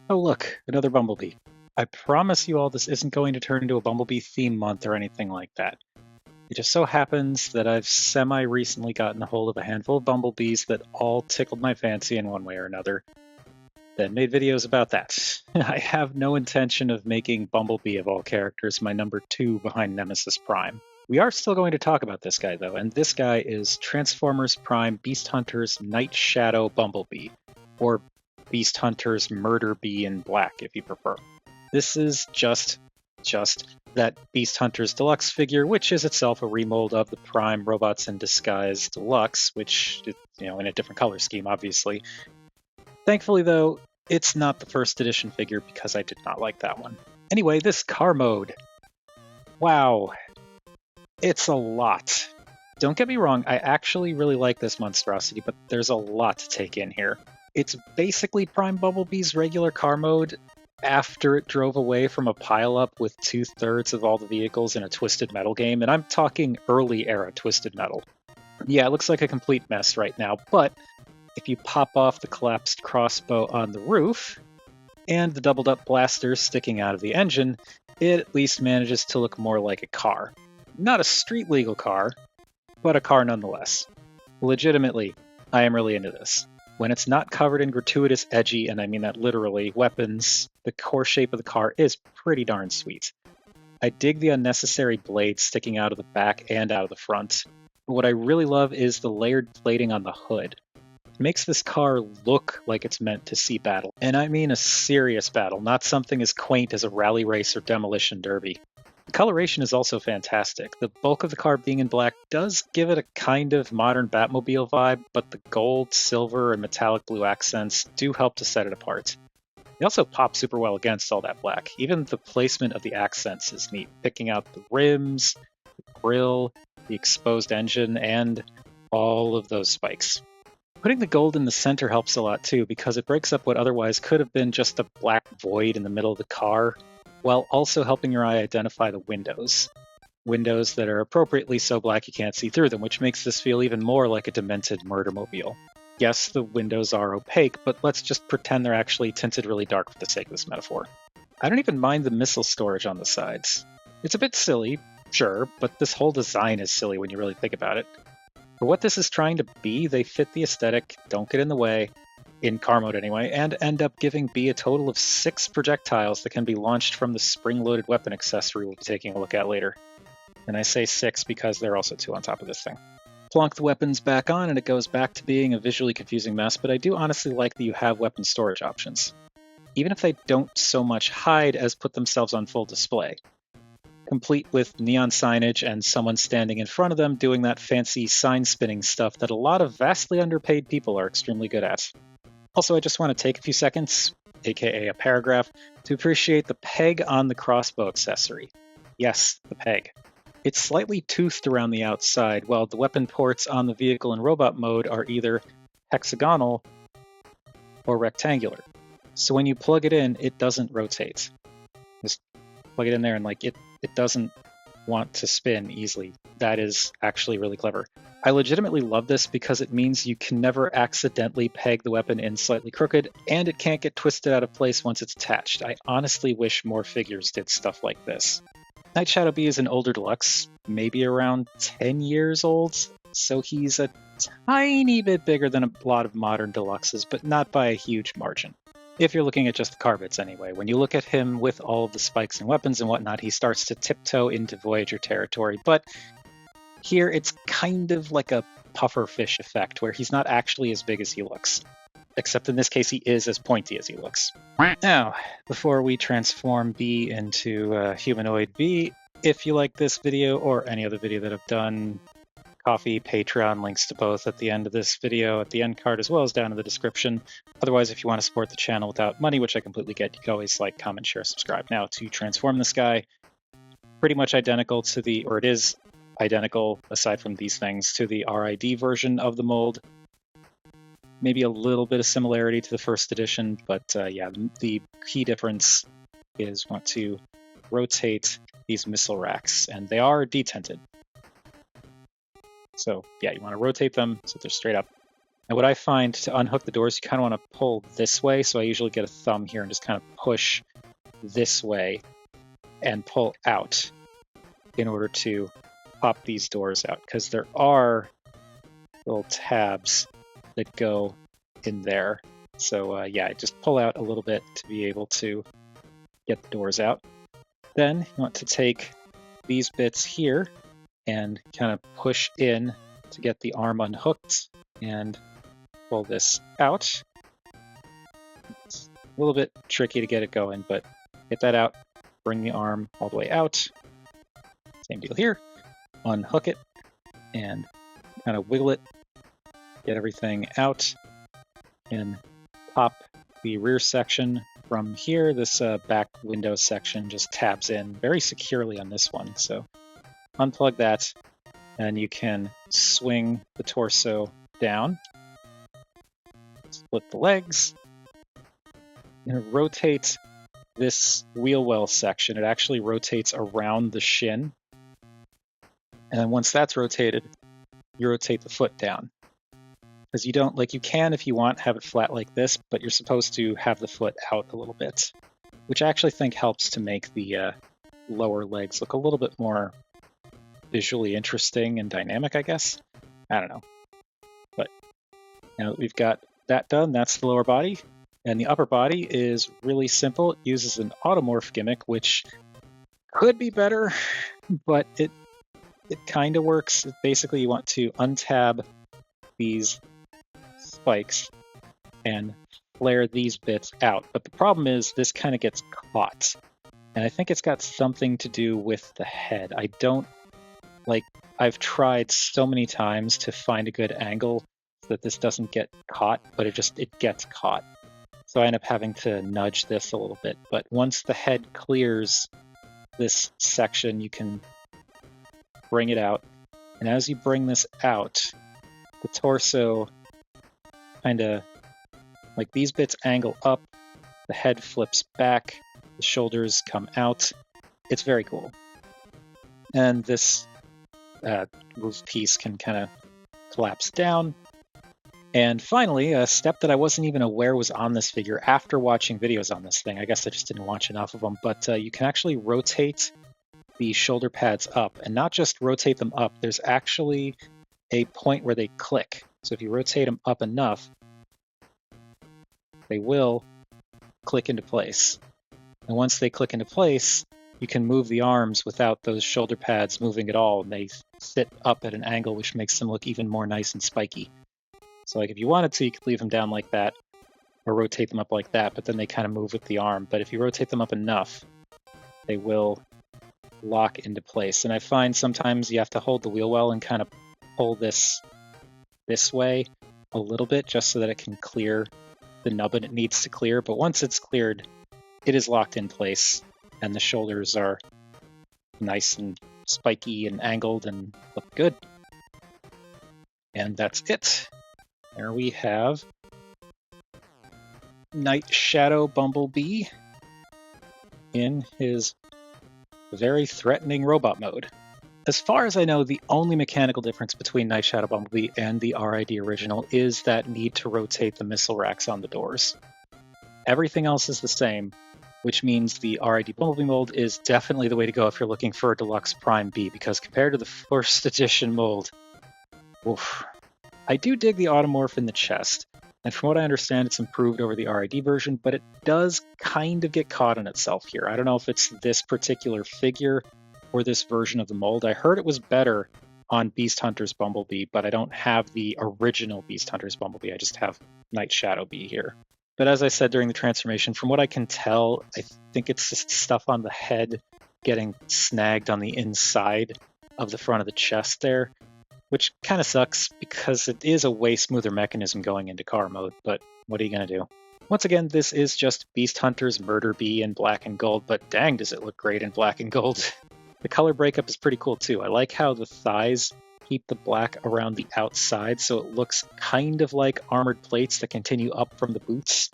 Oh look, another Bumblebee. I promise you all this isn't going to turn into a Bumblebee theme month or anything like that. It just so happens that I've semi-recently gotten a hold of a handful of Bumblebees that all tickled my fancy in one way or another, then made videos about that. I have no intention of making Bumblebee of all characters my number 2 behind Nemesis Prime. We are still going to talk about this guy though, and this guy is Transformers Prime Beast Hunter's Night Shadow Bumblebee, or Beast Hunter's Murder Bee in black if you prefer. This is just that Beast Hunters Deluxe figure, which is itself a remold of the Prime Robots in Disguise Deluxe, which, in a different color scheme, obviously. Thankfully, though, it's not the first edition figure because I did not like that one. Anyway, this car mode. Wow. It's a lot. Don't get me wrong, I actually really like this monstrosity, but there's a lot to take in here. It's basically Prime Bumblebee's regular car mode after it drove away from a pileup with 2/3 of all the vehicles in a Twisted Metal game, and I'm talking early era Twisted Metal. Yeah, it looks like a complete mess right now, but if you pop off the collapsed crossbow on the roof and the doubled up blasters sticking out of the engine, it at least manages to look more like a car. Not a street legal car, but a car nonetheless. Legitimately, I am really into this. When it's not covered in gratuitous, edgy, and I mean that literally, weapons, the core shape of the car is pretty darn sweet. I dig the unnecessary blades sticking out of the back and out of the front. But what I really love is the layered plating on the hood. It makes this car look like it's meant to see battle. And I mean a serious battle, not something as quaint as a rally race or demolition derby. The coloration is also fantastic. The bulk of the car being in black does give it a kind of modern Batmobile vibe, but the gold, silver, and metallic blue accents do help to set it apart. They also pop super well against all that black. Even the placement of the accents is neat, picking out the rims, the grille, the exposed engine, and all of those spikes. Putting the gold in the center helps a lot too, because it breaks up what otherwise could have been just a black void in the middle of the car, while also helping your eye identify the windows. Windows that are appropriately so black you can't see through them, which makes this feel even more like a demented murdermobile. Yes, the windows are opaque, but let's just pretend they're actually tinted really dark for the sake of this metaphor. I don't even mind the missile storage on the sides. It's a bit silly, sure, but this whole design is silly when you really think about it. For what this is trying to be, they fit the aesthetic, don't get in the way, in car mode anyway, and end up giving B a total of 6 projectiles that can be launched from the spring-loaded weapon accessory we'll be taking a look at later. And I say 6 because there are also 2 on top of this thing. Plonk the weapons back on and it goes back to being a visually confusing mess, but I do honestly like that you have weapon storage options, even if they don't so much hide as put themselves on full display, complete with neon signage and someone standing in front of them doing that fancy sign spinning stuff that a lot of vastly underpaid people are extremely good at. Also, I just want to take a few seconds, aka a paragraph, to appreciate the peg on the crossbow accessory. Yes, the peg. It's slightly toothed around the outside, while the weapon ports on the vehicle in robot mode are either hexagonal or rectangular. So when you plug it in, it doesn't rotate. Just plug it in there and it doesn't want to spin easily. That is actually really clever. I legitimately love this because it means you can never accidentally peg the weapon in slightly crooked, and it can't get twisted out of place once it's attached. I honestly wish more figures did stuff like this. Night Shadow Bee is an older deluxe, maybe around 10 years old, so he's a tiny bit bigger than a lot of modern deluxes, but not by a huge margin. If you're looking at just the car bits anyway. When you look at him with all of the spikes and weapons and whatnot, he starts to tiptoe into Voyager territory, but here it's kind of like a pufferfish effect, where he's not actually as big as he looks. Except in this case, he is as pointy as he looks. Now, before we transform B into humanoid B, if you like this video or any other video that I've done, Coffee, Patreon, links to both at the end of this video, at the end card, as well as down in the description. Otherwise, if you want to support the channel without money, which I completely get, you can always like, comment, share, subscribe. Now, to transform this guy, pretty much identical to it is identical, aside from these things, to the RID version of the mold. Maybe a little bit of similarity to the first edition, but yeah, the key difference is want to rotate these missile racks, and they are detented. So yeah, you want to rotate them so they're straight up. And what I find to unhook the doors, you kind of want to pull this way. So I usually get a thumb here and just kind of push this way and pull out in order to pop these doors out, because there are little tabs that go in there. So yeah, just pull out a little bit to be able to get the doors out. Then you want to take these bits here and kind of push in to get the arm unhooked and pull this out. It's a little bit tricky to get it going, but get that out, bring the arm all the way out. Same deal here. Unhook it and kind of wiggle it, get everything out, and pop the rear section from here. This back window section just tabs in very securely on this one. So unplug that, and you can swing the torso down, split the legs, and rotate this wheel well section. It actually rotates around the shin. And then once that's rotated, you rotate the foot down. Because you don't, like, you can, if you want, have it flat like this, but you're supposed to have the foot out a little bit, which I actually think helps to make the lower legs look a little bit more visually interesting and dynamic, I guess. I don't know. But now that we've got that done, that's the lower body. And the upper body is really simple. It uses an automorph gimmick, which could be better, but it kind of works. Basically, you want to untab these spikes and flare these bits out. But the problem is this kind of gets caught. And I think it's got something to do with the head. I've tried so many times to find a good angle so that this doesn't get caught, but it gets caught. So I end up having to nudge this a little bit. But once the head clears this section, you can bring it out. And as you bring this out, the torso kind of, like, these bits angle up, the head flips back, the shoulders come out. It's very cool. And this roof piece can kind of collapse down. And finally, a step that I wasn't even aware was on this figure after watching videos on this thing. I guess I just didn't watch enough of them, but you can actually rotate the shoulder pads up, and not just rotate them up. There's actually a point where they click. So if you rotate them up enough, they will click into place. And once they click into place, you can move the arms without those shoulder pads moving at all, and they sit up at an angle, which makes them look even more nice and spiky. So like if you wanted to, you could leave them down like that, or rotate them up like that, but then they kind of move with the arm. But if you rotate them up enough, they will lock into place. And I find sometimes you have to hold the wheel well and kind of pull this way a little bit just so that it can clear the nubbin it needs to clear. But once it's cleared, it is locked in place, and the shoulders are nice and spiky and angled and look good. And that's it. There we have Night Shadow Bumblebee in his very threatening robot mode. As far as I know, the only mechanical difference between Night Shadow Bumblebee and the RID original is that need to rotate the missile racks on the doors. Everything else is the same, which means the RID Bumblebee mold is definitely the way to go if you're looking for a Deluxe Prime B, because compared to the first edition mold, oof. I do dig the automorph in the chest, and from what I understand, it's improved over the RID version, but it does kind of get caught in itself here. I don't know if it's this particular figure or this version of the mold. I heard it was better on Beast Hunter's Bumblebee, but I don't have the original Beast Hunter's Bumblebee. I just have Night Shadow Bee here. But as I said during the transformation, from what I can tell, I think it's just stuff on the head getting snagged on the inside of the front of the chest there, which kind of sucks because it is a way smoother mechanism going into car mode, but what are you going to do? Once again, this is just Beast Hunter's Murder Bee in black and gold, but dang does it look great in black and gold. The color breakup is pretty cool too. I like how the thighs keep the black around the outside, so it looks kind of like armored plates that continue up from the boots.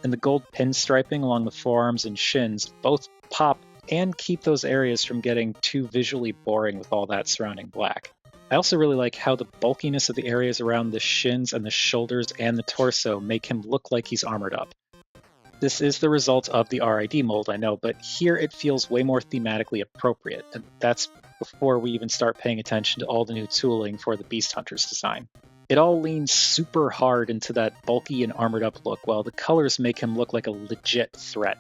And the gold pinstriping along the forearms and shins both pop and keep those areas from getting too visually boring with all that surrounding black. I also really like how the bulkiness of the areas around the shins and the shoulders and the torso make him look like he's armored up. This is the result of the RID mold, I know, but here it feels way more thematically appropriate, and that's before we even start paying attention to all the new tooling for the Beast Hunter's design. It all leans super hard into that bulky and armored up look, while the colors make him look like a legit threat.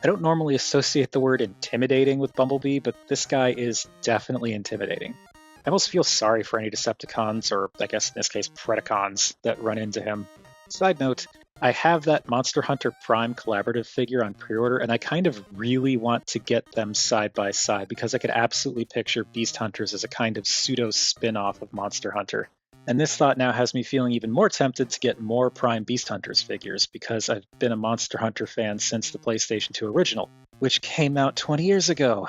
I don't normally associate the word intimidating with Bumblebee, but this guy is definitely intimidating. I almost feel sorry for any Decepticons, or I guess in this case Predacons, that run into him. Side note, I have that Monster Hunter Prime collaborative figure on pre-order, and I kind of really want to get them side by side because I could absolutely picture Beast Hunters as a kind of pseudo spin-off of Monster Hunter. And this thought now has me feeling even more tempted to get more Prime Beast Hunters figures because I've been a Monster Hunter fan since the PlayStation 2 original, which came out 20 years ago.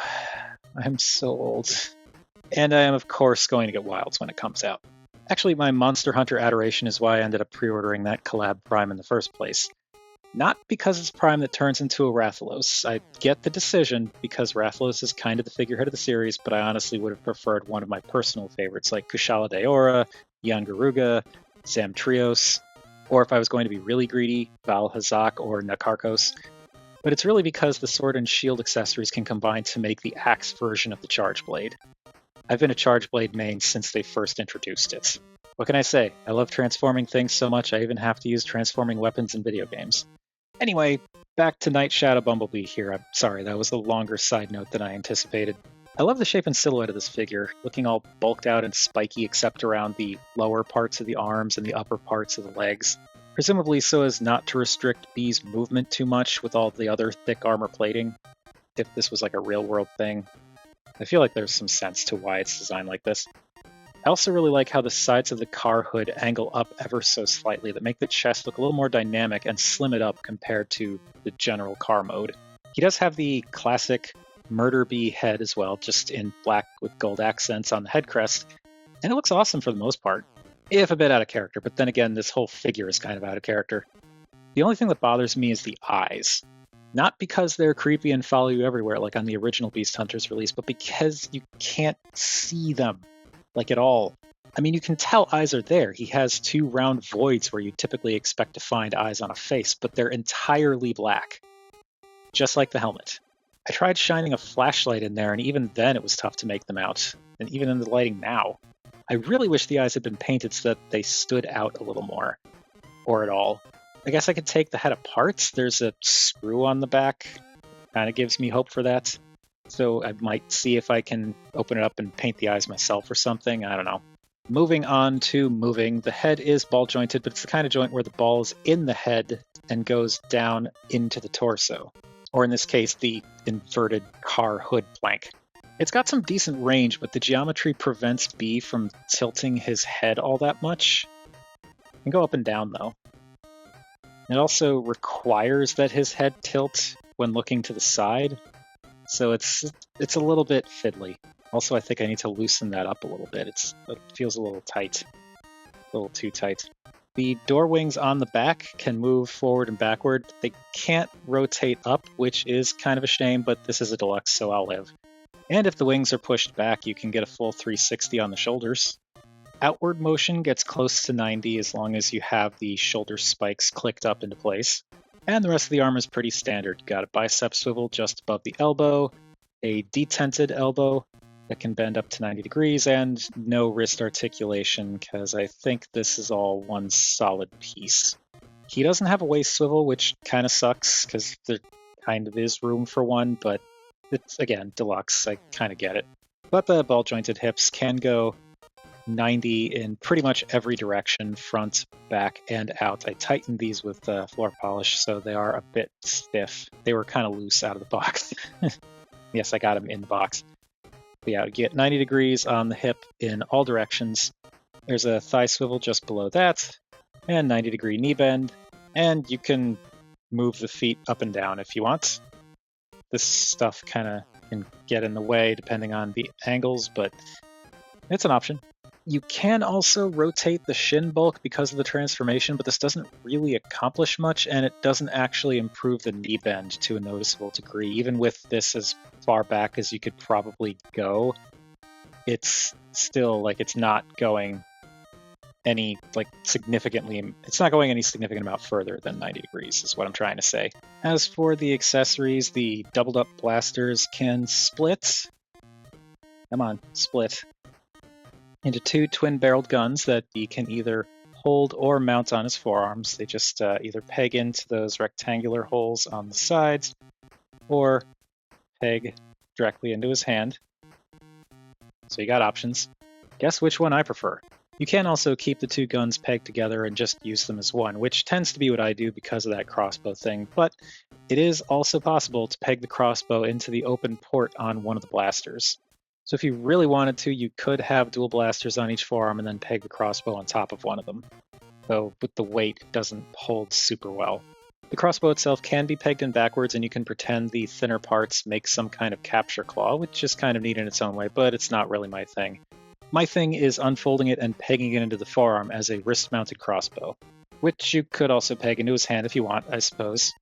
I'm so old. And I am, of course, going to get Wilds when it comes out. Actually, my Monster Hunter adoration is why I ended up pre-ordering that collab Prime in the first place. Not because it's Prime that turns into a Rathalos. I get the decision because Rathalos is kind of the figurehead of the series, but I honestly would have preferred one of my personal favorites like Kushala Daora, Yangaruga, Zamtrios, or if I was going to be really greedy, Val Hazak or Nakarkos. But it's really because the sword and shield accessories can combine to make the axe version of the Charge Blade. I've been a Charge Blade main since they first introduced it. What can I say? I love transforming things so much I even have to use transforming weapons in video games. Anyway, back to Night Shadow Bumblebee here. I'm sorry, that was a longer side note than I anticipated. I love the shape and silhouette of this figure, looking all bulked out and spiky except around the lower parts of the arms and the upper parts of the legs. Presumably so as not to restrict Bee's movement too much with all the other thick armor plating, if this was like a real-world thing. I feel like there's some sense to why it's designed like this. I also really like how the sides of the car hood angle up ever so slightly that make the chest look a little more dynamic and slim it up compared to the general car mode. He does have the classic Murder Bee head as well, just in black with gold accents on the head crest, and it looks awesome for the most part, if a bit out of character, but then again, this whole figure is kind of out of character. The only thing that bothers me is the eyes. Not because they're creepy and follow you everywhere like on the original Beast Hunters release, but because you can't see them, like at all. I mean, you can tell eyes are there. He has two round voids where you typically expect to find eyes on a face, but they're entirely black. Just like the helmet. I tried shining a flashlight in there, and even then it was tough to make them out, and even in the lighting now. I really wish the eyes had been painted so that they stood out a little more. Or at all. I guess I could take the head apart. There's a screw on the back. Kind of gives me hope for that. So I might see if I can open it up and paint the eyes myself or something. I don't know. Moving on to moving. The head is ball jointed, but it's the kind of joint where the ball is in the head and goes down into the torso. Or in this case, the inverted car hood plank. It's got some decent range, but the geometry prevents Bee from tilting his head all that much. It can go up and down, though. It also requires that his head tilt when looking to the side, so it's a little bit fiddly. Also, I think I need to loosen that up a little bit. It feels a little tight, a little too tight. The door wings on the back can move forward and backward. They can't rotate up, which is kind of a shame, but this is a deluxe, so I'll live. And if the wings are pushed back, you can get a full 360 on the shoulders. Outward motion gets close to 90 as long as you have the shoulder spikes clicked up into place. And the rest of the arm is pretty standard. Got a bicep swivel just above the elbow, a detented elbow that can bend up to 90 degrees, and no wrist articulation, because I think this is all one solid piece. He doesn't have a waist swivel, which kind of sucks, because there kind of is room for one, but it's, again, deluxe. I kind of get it. But the ball-jointed hips can go 90 in pretty much every direction, front, back, and out. I tightened these with floor polish, so they are a bit stiff. They were kind of loose out of the box. Yes, I got them in the box. But yeah, you get 90 degrees on the hip in all directions. There's a thigh swivel just below that, and 90-degree knee bend, and you can move the feet up and down if you want. This stuff kind of can get in the way depending on the angles, but it's an option. You can also rotate the shin bulk because of the transformation, but this doesn't really accomplish much, and it doesn't actually improve the knee bend to a noticeable degree. Even with this as far back as you could probably go, it's still like it's not going any significant amount further than 90 degrees is what I'm trying to say. As for the accessories, the doubled up blasters can split into two twin-barreled guns that he can either hold or mount on his forearms. They just either peg into those rectangular holes on the sides or peg directly into his hand. So you got options. Guess which one I prefer. You can also keep the two guns pegged together and just use them as one, which tends to be what I do because of that crossbow thing, but it is also possible to peg the crossbow into the open port on one of the blasters. So if you really wanted to, you could have dual blasters on each forearm and then peg the crossbow on top of one of them, though with the weight it doesn't hold super well. The crossbow itself can be pegged in backwards, and you can pretend the thinner parts make some kind of capture claw, which is kind of neat in its own way, but it's not really my thing. My thing is unfolding it and pegging it into the forearm as a wrist-mounted crossbow, which you could also peg into his hand if you want, I suppose.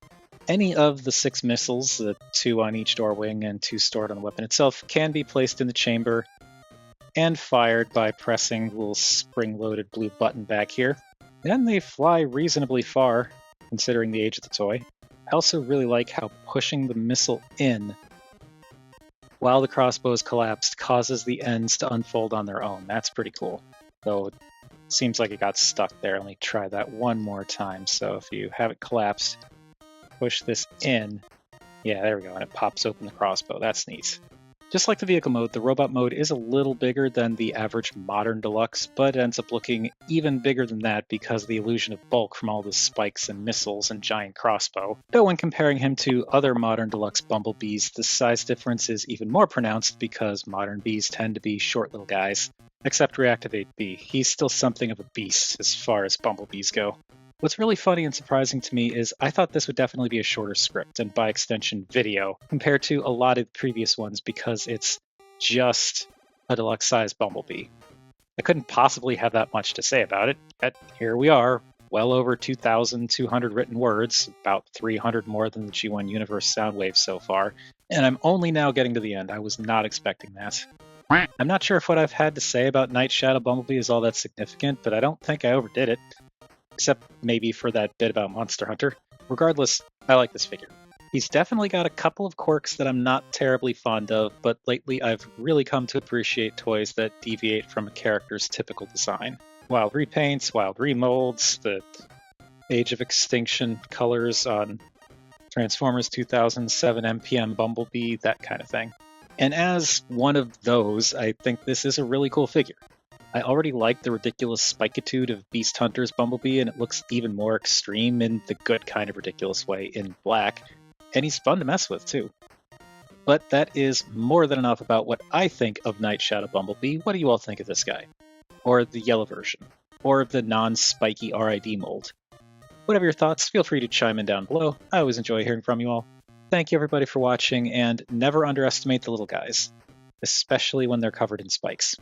Any of the 6 missiles, the 2 on each door wing and 2 stored on the weapon itself, can be placed in the chamber and fired by pressing the little spring-loaded blue button back here. And they fly reasonably far, considering the age of the toy. I also really like how pushing the missile in while the crossbow is collapsed causes the ends to unfold on their own. That's pretty cool. Though it seems like it got stuck there. Let me try that one more time. So if you have it collapsed, push this in. Yeah, there we go, and it pops open the crossbow. That's neat. Just like the vehicle mode, the robot mode is a little bigger than the average modern deluxe, but it ends up looking even bigger than that because of the illusion of bulk from all the spikes and missiles and giant crossbow. Though when comparing him to other modern deluxe Bumblebees, the size difference is even more pronounced because modern bees tend to be short little guys. Except Reactivate B, he's still something of a beast as far as Bumblebees go. What's really funny and surprising to me is I thought this would definitely be a shorter script, and by extension video, compared to a lot of the previous ones because it's just a deluxe-sized Bumblebee. I couldn't possibly have that much to say about it, yet here we are, well over 2,200 written words, about 300 more than the G1 Universe Soundwave so far, and I'm only now getting to the end. I was not expecting that. I'm not sure if what I've had to say about Night Shadow Bumblebee is all that significant, but I don't think I overdid it. Except maybe for that bit about Monster Hunter. Regardless, I like this figure. He's definitely got a couple of quirks that I'm not terribly fond of, but lately I've really come to appreciate toys that deviate from a character's typical design. Wild repaints, wild remolds, the Age of Extinction colors on Transformers 2007 MPM Bumblebee, that kind of thing. And as one of those, I think this is a really cool figure. I already like the ridiculous spikitude of Beast Hunter's Bumblebee, and it looks even more extreme in the good kind of ridiculous way in black, and he's fun to mess with too. But that is more than enough about what I think of Night Shadow Bumblebee. What do you all think of this guy? Or the yellow version? Or the non-spiky RID mold? Whatever your thoughts, feel free to chime in down below. I always enjoy hearing from you all. Thank you everybody for watching, and never underestimate the little guys, especially when they're covered in spikes.